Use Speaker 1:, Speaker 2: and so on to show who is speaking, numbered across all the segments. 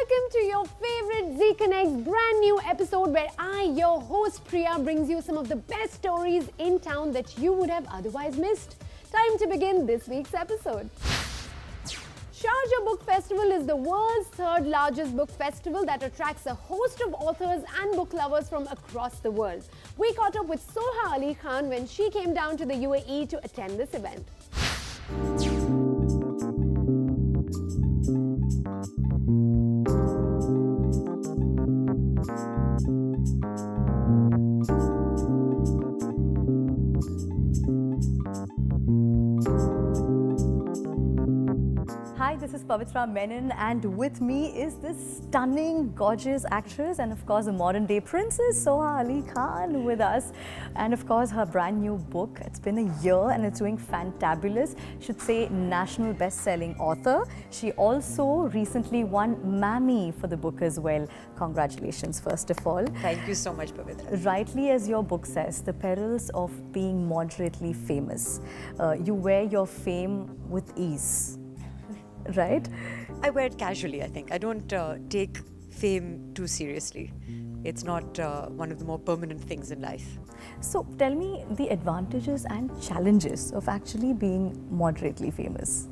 Speaker 1: Welcome to your favorite Zee Connect brand new episode where I, your host Priya, brings you some of the best stories in town that you would have otherwise missed. Time to begin this week's episode. Sharjah Book Festival is the world's third largest book festival that attracts a host of authors and book lovers from across the world. We caught up with Soha Ali Khan when she came down to the UAE to attend this event.
Speaker 2: Hi, this is Pavitra Menon, and with me is this stunning, gorgeous actress and of course a modern-day princess, Soha Ali Khan, with us. And of course her brand new book. It's been a year and it's doing fantabulous. Should say national best-selling author. She also recently won Mammy for the book as well. Congratulations, first of all.
Speaker 3: Thank you so much, Pavitra.
Speaker 2: Rightly, as your book says, the perils of being moderately famous. You wear your fame with ease. Right?
Speaker 3: I wear it casually, I think. I don't take fame too seriously. It's not one of the more permanent things in life.
Speaker 2: So tell me the advantages and challenges of actually being moderately famous.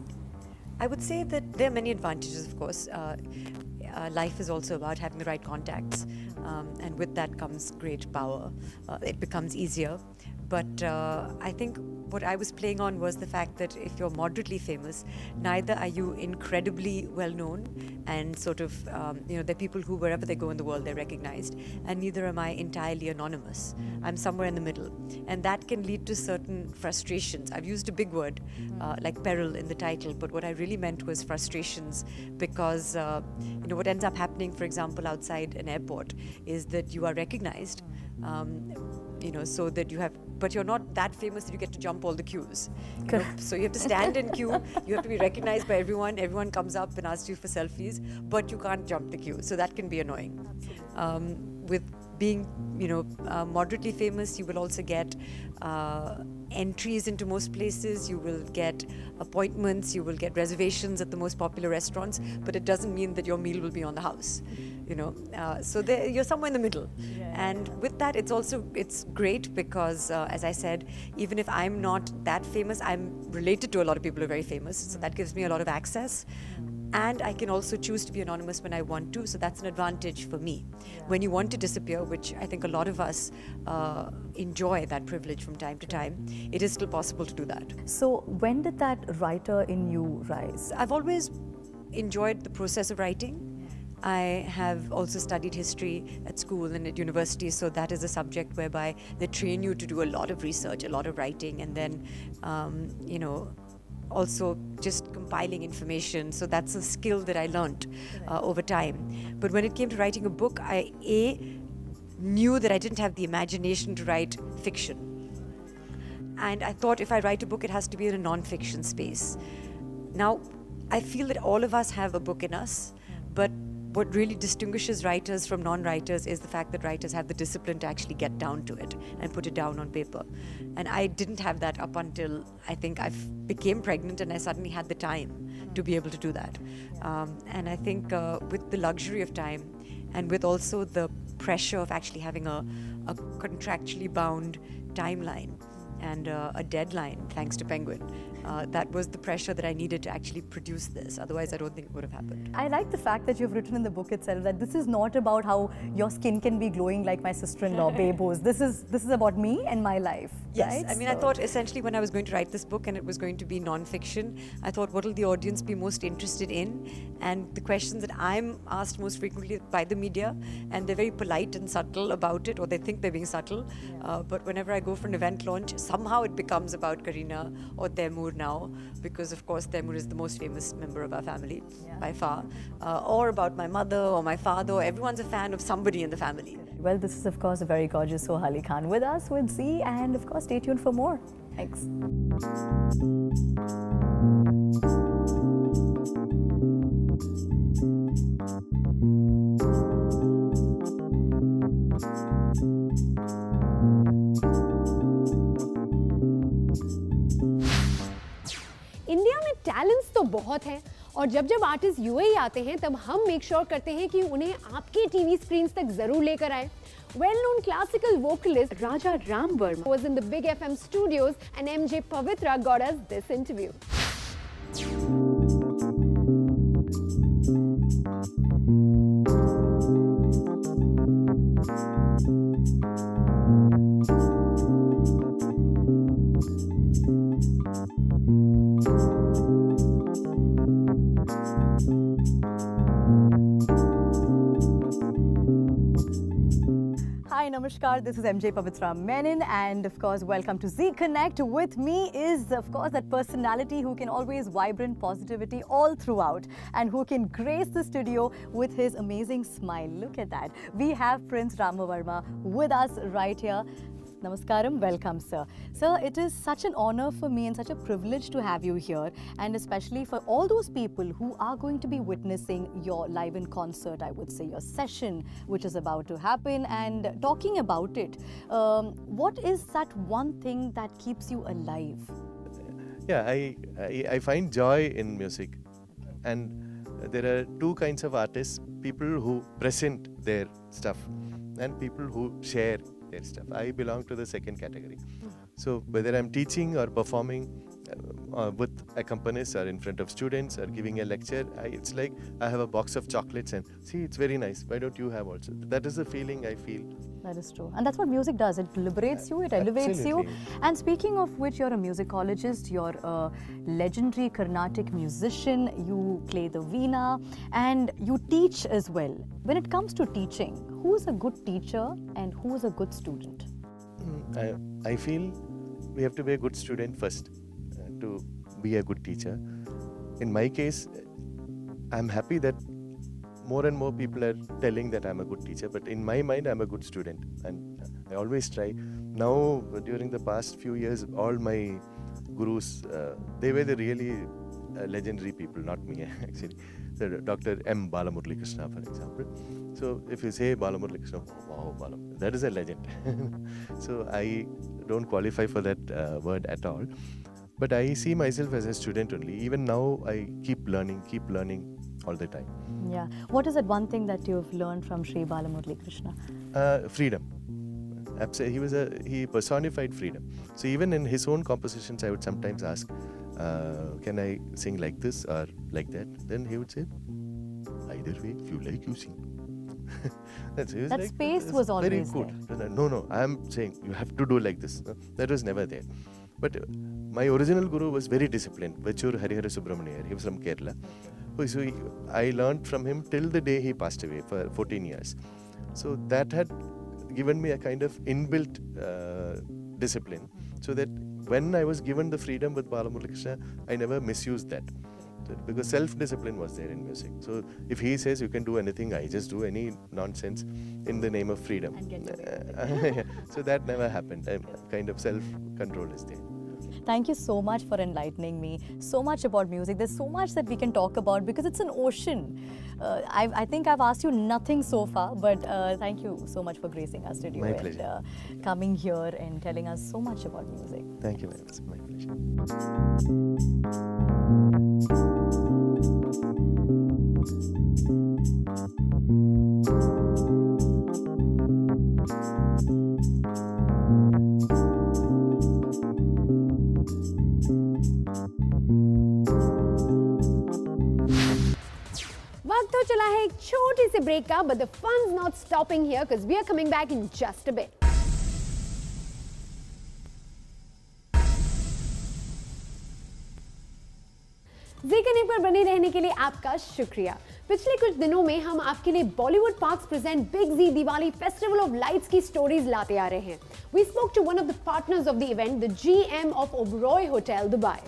Speaker 3: I would say that there are many advantages, of course. Life is also about having the right contacts, and with that comes great power. It becomes easier. But I think what I was playing on was the fact that if you're moderately famous, neither are you incredibly well known and sort of, there are people who wherever they go in the world they're recognized, and neither am I entirely anonymous. I'm somewhere in the middle, and that can lead to certain frustrations. I've used a big word like peril in the title, but what I really meant was frustrations because what ends up happening, for example, outside an airport is that you are recognized. So that you have, but you're not that famous that you get to jump all the queues. So you have to stand in queue, you have to be recognized by everyone comes up and asks you for selfies, but you can't jump the queue. So that can be annoying. With being, moderately famous, you will also get entries into most places, you will get appointments, you will get reservations at the most popular restaurants, but it doesn't mean that your meal will be on the house. So you're somewhere in the middle. And with that, it's great because, as I said, even if I'm not that famous, I'm related to a lot of people who are very famous, so that gives me a lot of access. And I can also choose to be anonymous when I want to, so that's an advantage for me. When you want to disappear, which I think a lot of us enjoy that privilege from time to time, it is still possible to do that.
Speaker 2: So when did that writer in you rise?
Speaker 3: I've always enjoyed the process of writing. I have also studied history at school and at university, so that is a subject whereby they train you to do a lot of research, a lot of writing, and then, also just compiling information. So that's a skill that I learned over time. But when it came to writing a book, I knew that I didn't have the imagination to write fiction. And I thought if I write a book, it has to be in a non-fiction space. Now, I feel that all of us have a book in us, but what really distinguishes writers from non-writers is the fact that writers have the discipline to actually get down to it and put it down on paper. And I didn't have that up until I think I became pregnant and I suddenly had the time to be able to do that. And I think with the luxury of time and with also the pressure of actually having a contractually bound timeline and a deadline, thanks to Penguin, that was the pressure that I needed to actually produce this. Otherwise, I don't think it would have happened.
Speaker 2: I like the fact that you've written in the book itself that this is not about how your skin can be glowing like my sister-in-law, Bebo's. This is about me and my life.
Speaker 3: Yes,
Speaker 2: right?
Speaker 3: I mean, I thought essentially when I was going to write this book and it was going to be non-fiction, I thought, what will the audience be most interested in? And the questions that I'm asked most frequently by the media, and they're very polite and subtle about it, or they think they're being subtle. But whenever I go for an event launch, somehow it becomes about Kareena or Taimur now, because of course Taimur is the most famous member of our family by far, or about my mother or my father, or everyone's a fan of somebody in the family.
Speaker 2: Well, this is of course a very gorgeous Soha Ali Khan with us with Zee, and of course stay tuned for more. Thanks.
Speaker 1: India में talents तो बहुत हैं और जब जब artist UAE आते हैं तब हम मेक श्योर करते हैं कि उन्हें आपके टीवी स्क्रीन तक जरूर लेकर आए. Well-known classical vocalist Raja Ramavarma was in the Big FM studios and MJ Pavitra got us this interview.
Speaker 2: Hi, Namaskar. This is MJ Pavitra Menon, and of course, welcome to Zee Connect. With me is, of course, that personality who can always vibrant positivity all throughout and who can grace the studio with his amazing smile. Look at that. We have Prince Ramavarma with us right here. Namaskar M, welcome, sir. Sir, it is such an honor for me and such a privilege to have you here, and especially for all those people who are going to be witnessing your live in concert, I would say, your session, which is about to happen, and talking about it. What is that one thing that keeps you alive?
Speaker 4: Yeah, I find joy in music, and there are two kinds of artists: people who present their stuff and people who share their stuff. I belong to the second category. So whether I'm teaching or performing with accompanists or in front of students or giving a lecture, it's like I have a box of chocolates and see, it's very nice. Why don't you have also? That is the feeling I feel.
Speaker 2: That is true. And that's what music does. It liberates you, it elevates you. And speaking of which, you're a musicologist, you're a legendary Carnatic musician, you play the veena, and you teach as well. When it comes to teaching, who's a good teacher and who's a good student?
Speaker 4: I feel we have to be a good student first to be a good teacher. In my case, I'm happy that more and more people are telling that I'm a good teacher, but in my mind, I'm a good student, and I always try. Now, during the past few years, all my gurus, they were the really legendary people, not me actually. So Dr. M. Balamurali Krishna, for example. So if you say Balamurali Krishna, wow, Balam, that is a legend. So I don't qualify for that word at all. But I see myself as a student only. Even now, I keep learning all the time.
Speaker 2: Yeah. What is that one thing that you've learned from Sri Balamurali Krishna?
Speaker 4: Freedom. He personified freedom. So even in his own compositions, I would sometimes ask, can I sing like this or like that? Then he would say, either way, if you like, you sing.
Speaker 2: That space was always
Speaker 4: very good. There. No, I am saying you have to do like this. That was never there. But my original guru was very disciplined, Vachur Harihara Subramaniar. He was from Kerala. So I learned from him till the day he passed away for 14 years. So that had given me a kind of inbuilt discipline, so that when I was given the freedom with Balamurali Krishna, I never misused that. Because self-discipline was there in music. So if he says you can do anything, I just do any nonsense in the name of freedom. So that never happened. Kind of self-control is there.
Speaker 2: Thank you so much for enlightening me. So much about music. There's so much that we can talk about because it's an ocean. I think I've asked you nothing so far, but thank you so much for gracing our studio.
Speaker 4: My pleasure.
Speaker 2: And coming here and telling us so much about music.
Speaker 4: Thank you very much. My pleasure.
Speaker 1: वक्त तो चला है एक छोटी सी break का, but the fun's not stopping here because we are coming back in just a bit. Zee connect पर बने रहने के लिए आपका शुक्रिया। पिछले कुछ दिनों में हम आपके लिए Bollywood parks present big Zee Diwali festival of lights की स्टोरीज लाते आ रहे हैं। We spoke to one of the partners of the event, the GM of Oberoi Hotel, Dubai.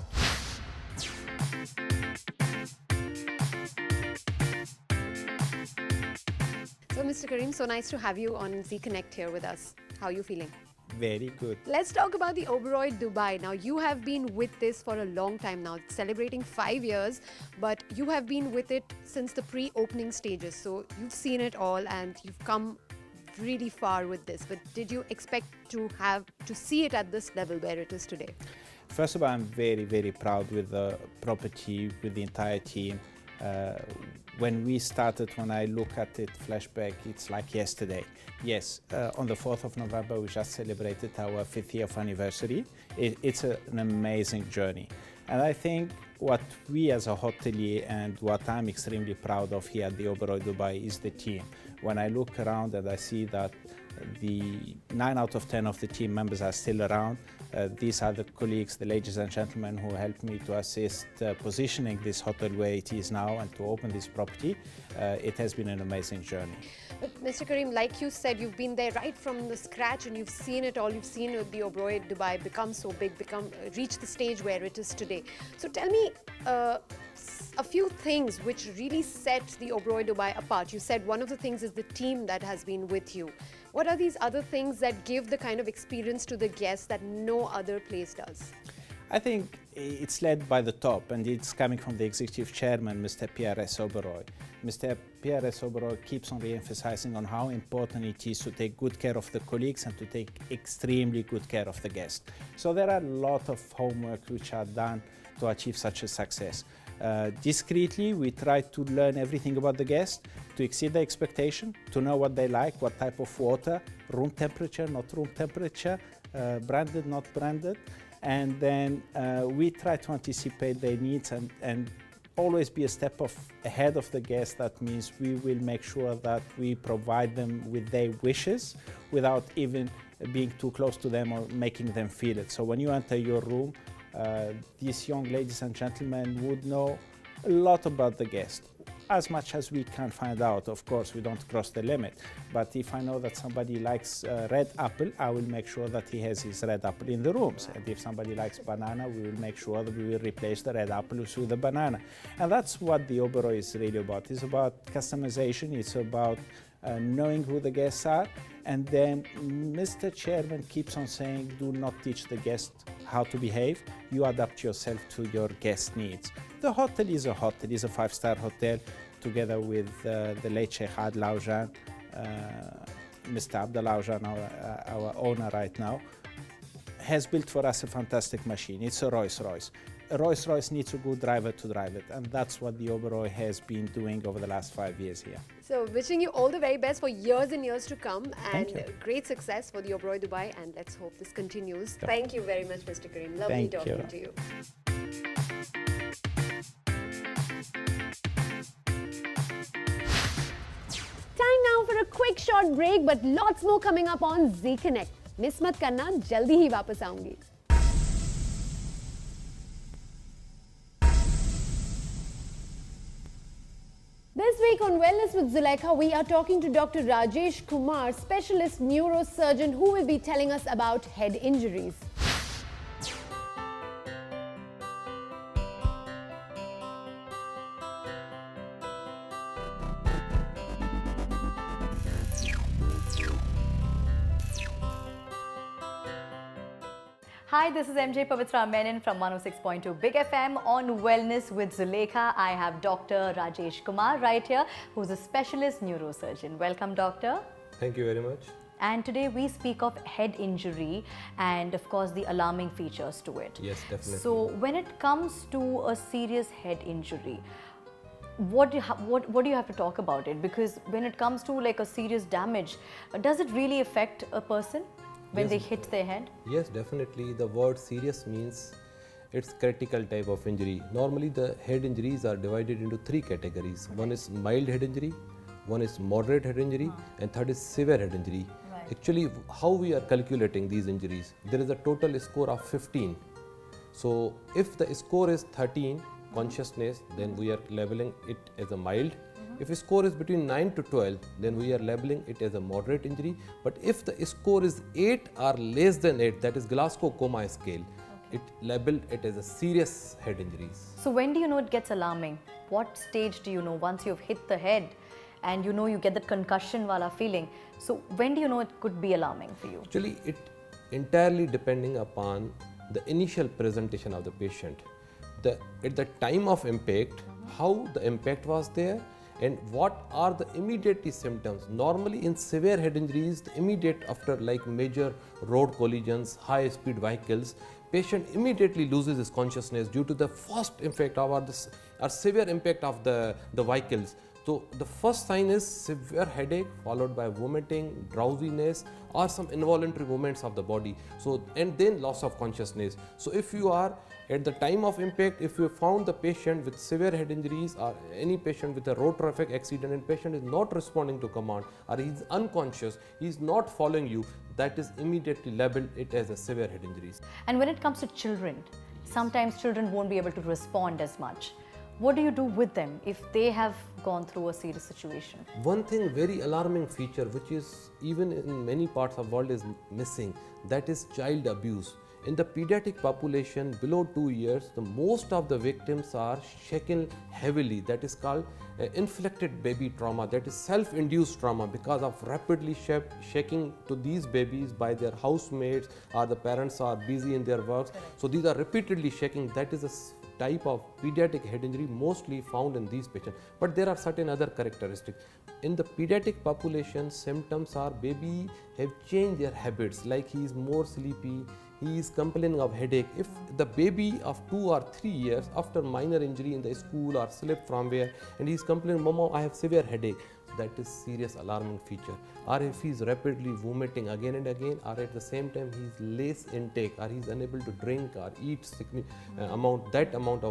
Speaker 1: So, Mr. Karim, so nice to have you on Zee Connect here with us. How are you feeling?
Speaker 5: Very good.
Speaker 1: Let's talk about the Oberoi Dubai. Now, you have been with this for a long time now, celebrating 5 years, but you have been with it since the pre-opening stages. So, you've seen it all and you've come really far with this. But did you expect to see it at this level where it is today?
Speaker 5: First of all, I'm very, very proud with the property, with the entire team. When we started, when I look at it, flashback, it's like yesterday. Yes, on the 4th of November, we just celebrated our 50th anniversary. It's an amazing journey. And I think what we as a hotelier and what I'm extremely proud of here at the Oberoi Dubai is the team. When I look around and I see that the 9 out of 10 of the team members are still around, these are the colleagues, the ladies and gentlemen who helped me to assist positioning this hotel where it is now and to open this property. It has been an amazing journey.
Speaker 1: But Mr. Karim, like you said, you've been there right from the scratch and you've seen it all. You've seen the Oberoi Dubai become so big, reach the stage where it is today. So tell me a few things which really set the Oberoi Dubai apart. You said one of the things is the team that has been with you. What are these other things that give the kind of experience to the guests that no other place does?
Speaker 5: I think it's led by the top, and it's coming from the executive chairman, Mr. PRS Oberoi. Mr. PRS Oberoi keeps on re-emphasizing on how important it is to take good care of the colleagues and to take extremely good care of the guests. So there are a lot of homework which are done to achieve such a success. Discreetly, we try to learn everything about the guest, to exceed the expectation, to know what they like, what type of water, room temperature, not room temperature, branded, not branded. And then we try to anticipate their needs and always be a step ahead of the guest. That means we will make sure that we provide them with their wishes without even being too close to them or making them feel it. So when you enter your room, these young ladies and gentlemen would know a lot about the guest. As much as we can find out, of course, we don't cross the limit. But if I know that somebody likes red apple, I will make sure that he has his red apple in the rooms. And if somebody likes banana, we will make sure that we will replace the red apple with the banana. And that's what the Oberoi is really about. It's about customization. It's about knowing who the guests are. And then Mr. Chairman keeps on saying, do not teach the guest how to behave. You adapt yourself to your guest needs. The hotel is a hotel, it's a 5-star hotel, together with the late Sheikh Adel Aujan, Mr. Abdul Aujan, our owner right now, has built for us a fantastic machine. It's a Rolls-Royce. A Rolls-Royce needs a good driver to drive it, and that's what the Oberoi has been doing over the last 5 years here.
Speaker 1: So wishing you all the very best for years and years to come, and
Speaker 5: Thank you.
Speaker 1: great success for the Oberoi Dubai, and let's hope this continues. Thank you very much, Mr. Karim. Lovely
Speaker 5: Thank
Speaker 1: talking
Speaker 5: you.
Speaker 1: to you. Time now for a quick short break, but lots more coming up on Zee Connect. Miss mat karna, jaldi hi वापस आऊंगी. This week on Wellness with Zulekha, we are talking to Dr. Rajesh Kumar, Specialist Neurosurgeon, who will be telling us about head injuries.
Speaker 2: Hi, this is MJ Pavitra Menon from 106.2 Big FM on Wellness with Zulekha. I have Dr. Rajesh Kumar right here, who's a specialist neurosurgeon. Welcome, doctor.
Speaker 6: Thank you very much.
Speaker 2: And today we speak of head injury and, of course, the alarming features to it.
Speaker 6: Yes, definitely.
Speaker 2: So, when it comes to a serious head injury, what do you have to talk about it? Because when it comes to like a serious damage, does it really affect a person when they hit their head?
Speaker 6: Yes, definitely. The word serious means it's critical type of injury. Normally the head injuries are divided into 3 categories. One is mild head injury, one is moderate head injury, and third is severe head injury.
Speaker 2: Right.
Speaker 6: Actually, how we are calculating these injuries, there is a total score of 15. So if the score is 13, consciousness, then we are labeling it as a mild. If the score is between 9 to 12, then we are labeling it as a moderate injury. But if the score is 8 or less than 8, that is Glasgow Coma scale, it labeled it as a serious head injuries.
Speaker 2: So when do you know it gets alarming? What stage do you know once you've hit the head and you know you get that concussion wala feeling? So when do you know it could be alarming for you?
Speaker 6: Actually, it entirely depending upon the initial presentation of the patient. At the time of impact, how the impact was there, and what are the immediate symptoms. Normally in severe head injuries, the immediate after like major road collisions, high speed vehicles, patient immediately loses his consciousness due to the first impact or severe impact of the vehicles. So the first sign is severe headache followed by vomiting, drowsiness or some involuntary movements of the body. So and then loss of consciousness. So if you are at the time of impact, if you found the patient with severe head injuries or any patient with a road traffic accident and patient is not responding to command or he is unconscious, he is not following you, that is immediately labeled it as a severe head injuries.
Speaker 2: And when it comes to children, sometimes children won't be able to respond as much. What do you do with them if they have gone through a serious situation?
Speaker 6: One thing, very alarming feature, which is even in many parts of the world is missing, that is child abuse. In the pediatric population below 2 years, the most of the victims are shaken heavily. That is called inflicted baby trauma, that is self-induced trauma because of rapidly shaking to these babies by their housemates or the parents are busy in their works. So these are repeatedly shaking. That is a type of pediatric head injury mostly found in these patients, but there are certain other characteristics. In the pediatric population, symptoms are baby have changed their habits, like he is more sleepy, he is complaining of headache. If the baby of 2 or 3 years after minor injury in the school or slipped from where and he is complaining, Mama, I have severe headache, that is serious alarming feature. Or if he is rapidly vomiting again and again, or at the same time he is less intake, or he is unable to drink or eat that amount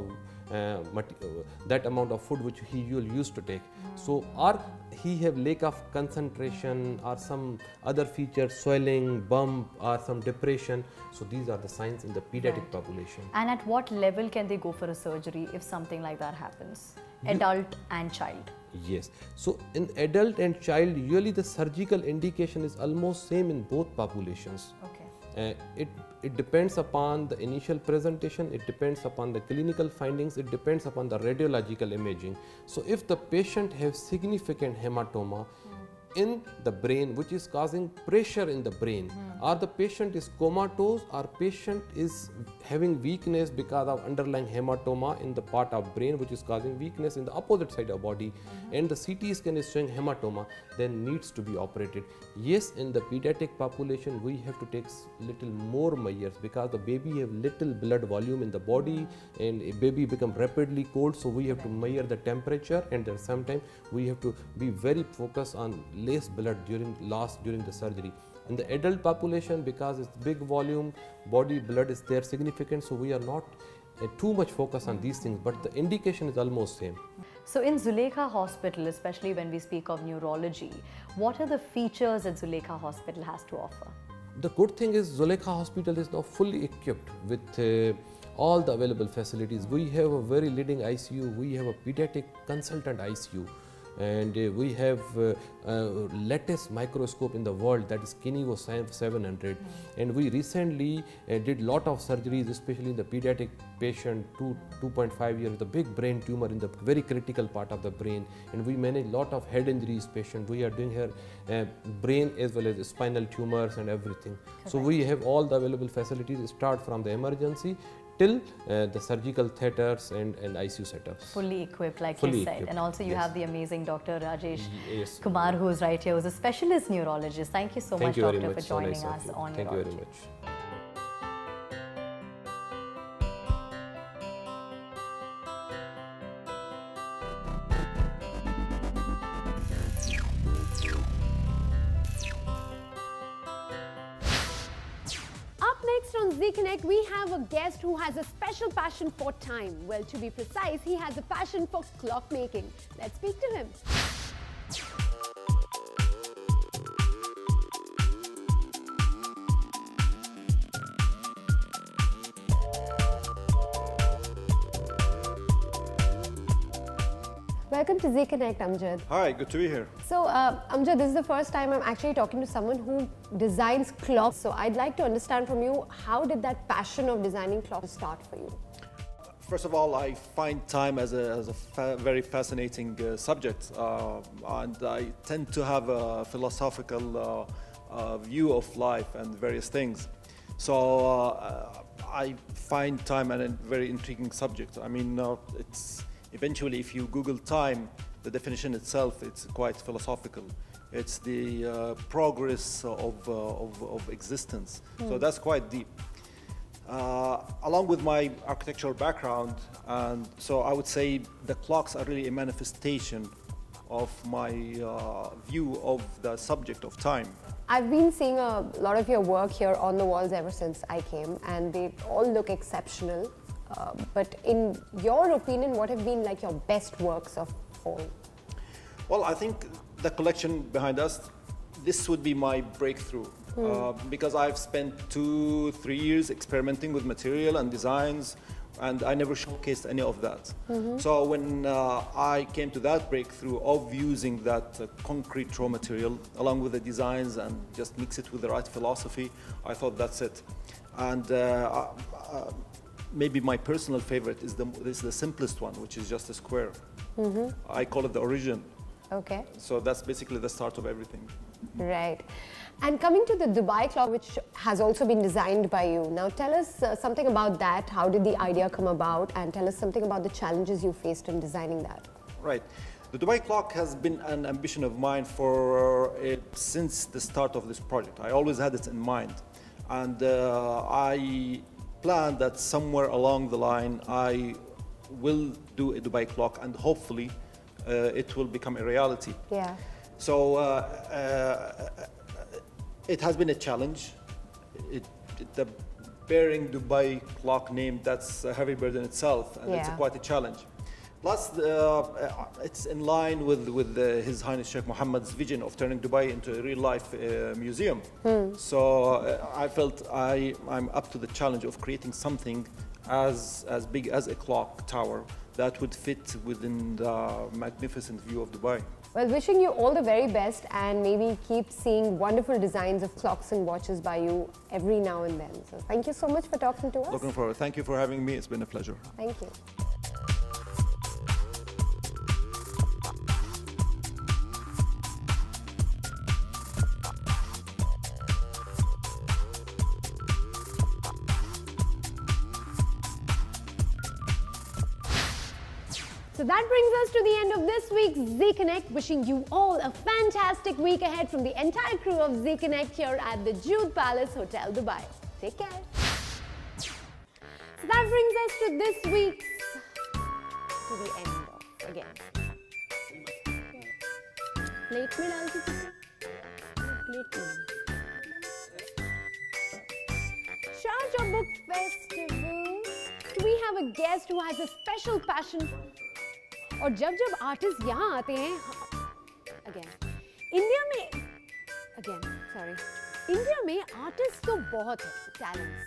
Speaker 6: of food which he used to take. So, or he have lack of concentration or some other features, swelling, bump or some depression. So these are the signs in the pediatric population.
Speaker 2: And at what level can they go for a surgery if something like that happens? Adult and child.
Speaker 6: Yes. So in adult and child, usually the surgical indication is almost same in both populations.
Speaker 2: Okay.
Speaker 6: It depends upon the initial presentation, it depends upon the clinical findings, it depends upon the radiological imaging. So if the patient has significant hematoma in the brain which is causing pressure in the brain, or the patient is comatose, or patient is having weakness because of underlying hematoma in the part of brain which is causing weakness in the opposite side of body, and the CT scan is showing hematoma, then needs to be operated. Yes, in the pediatric population we have to take little more measures because the baby have little blood volume in the body and a baby become rapidly cold, so we have to measure the temperature, and then sometimes we have to be very focused on less blood during the surgery. In the adult population, because it's big volume, body blood is there significant, so we are not too much focused on these things, but the indication is almost same.
Speaker 2: So in Zulekha Hospital, especially when we speak of neurology, what are the features that Zulekha Hospital has to offer?
Speaker 6: The good thing is Zulekha Hospital is now fully equipped with all the available facilities. We have a very leading ICU, we have a pediatric consultant ICU, and we have latest microscope in the world, that is Kinevo 700, and we recently did lot of surgeries, especially in the pediatric patient 2.5 years with a big brain tumor in the very critical part of the brain, and we manage lot of head injuries patient. We are doing here brain as well as spinal tumors and everything. Correct. So we have all the available facilities, start from the emergency till the surgical theatres and ICU setups.
Speaker 2: Fully equipped, like you said. And also you have the amazing Dr. Rajesh Kumar, who is right here, who's a specialist neurologist. Thank you so much, Doctor, for joining us on
Speaker 6: Thank you very much.
Speaker 1: Next on Zee Connect, we have a guest who has a special passion for time. Well, to be precise, he has a passion for clock making. Let's speak to him. Welcome to Zee Connect, Amjad.
Speaker 7: Hi, good to be here.
Speaker 1: So, Amjad, this is the first time I'm actually talking to someone who designs clocks. So, I'd like to understand from you, how did that passion of designing clocks start for you?
Speaker 7: First of all, I find time as a very fascinating subject, and I tend to have a philosophical view of life and various things. So, I find time a very intriguing subject. I mean, it's eventually, if you Google time, the definition itself, it's quite philosophical. It's the progress of existence. So that's quite deep. Along with my architectural background, and so I would say the clocks are really a manifestation of my view of the subject of time.
Speaker 1: I've been seeing a lot of your work here on the walls ever since I came, and they all look exceptional. But in your opinion, what have been like your best works of all?
Speaker 7: Well, I think the collection behind us, this would be my breakthrough. Because I've spent 2-3 years experimenting with material and designs, and I never showcased any of that. So when I came to that breakthrough of using that concrete raw material along with the designs and just mix it with the right philosophy, I thought that's it. And maybe my personal favorite is the simplest one, which is just a square. I call it the origin.
Speaker 1: Okay.
Speaker 7: So that's basically the start of everything.
Speaker 1: Right. And coming to the Dubai clock, which has also been designed by you. Now tell us something about that. How did the idea come about? And tell us something about the challenges you faced in designing that.
Speaker 7: Right. The Dubai clock has been an ambition of mine since the start of this project. I always had it in mind. And I planned that somewhere along the line I will do a Dubai clock, and hopefully it will become a reality.
Speaker 1: Yeah.
Speaker 7: So it has been a challenge. The bearing Dubai clock name, that's a heavy burden itself, and it's quite a challenge. Plus, it's in line with His Highness Sheikh Mohammed's vision of turning Dubai into a real-life museum. So I felt I'm up to the challenge of creating something as big as a clock tower that would fit within the magnificent view of Dubai.
Speaker 1: Well, wishing you all the very best, and maybe keep seeing wonderful designs of clocks and watches by you every now and then. So thank you so much for talking to us.
Speaker 7: Looking forward. Thank you for having me. It's been a pleasure.
Speaker 1: Thank you. So that brings us to the end of this week's Zee Connect. Wishing you all a fantastic week ahead from the entire crew of Zee Connect here at the Jude Palace Hotel, Dubai. Take care. So that brings us to this week's, to the end of, again. Plate mein dal di thi. Plate mein. Sharjah Book Festival. Do we have a guest who has a special passion? और जब artist यहाँ आते हैं, India में artist तो बहुत है, talents,